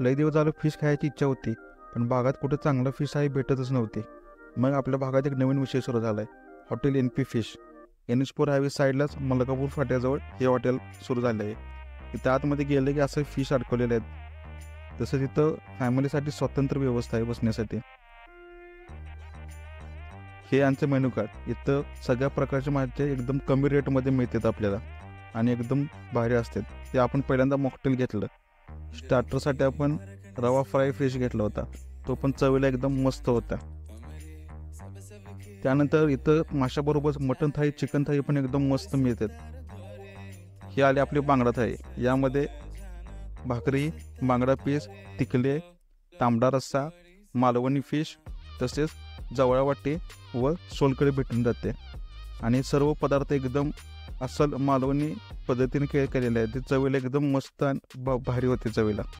लई दिवस झालं फिश खायची इच्छा होती, पण भागात कुठं चांगलं फिश आहे भेटतच नव्हते. मग आपल्या भागात एक नवीन विषय सुरू झाला आहे, hotel NP fish. NH4 highway साईडलाच मलकापूर फाट्याजवळ हे हॉटेल सुरू झाले आहे. तिथं आतमध्ये गेले की असं फिश अडकवलेले आहेत. तसं तिथं फॅमिलीसाठी स्वतंत्र व्यवस्था आहे बसण्यासाठी. हे यांचं मेनू कार्ड. इथं सगळ्या प्रकारचे मासे एकदम कमी रेटमध्ये मिळतात आपल्याला आणि एकदम भारी असतात. ते आपण पहिल्यांदा मॉकटेल घेतलं. स्टार्टरसाठी आपण रवा फ्राय फिश घेतला होता, तो पण चवीला एकदम मस्त होता. त्यानंतर इथं माशाबरोबर मटन थाळी, चिकन थाळी पण एकदम मस्त मिळतात. हे आले आपली बांगडा थाळी. यामध्ये भाकरी, बांगडा पीस, तिकले, तांबडा रस्सा, मालवणी फिश, तसेच जवळा वाटी व सोलकढी भेटून जाते. आणि सर्व पदार्थ एकदम अस्सल मालवणी पद्धतीने केलेले आहेत. ते चवीला एकदम मस्त आणि भारी होते चवीला.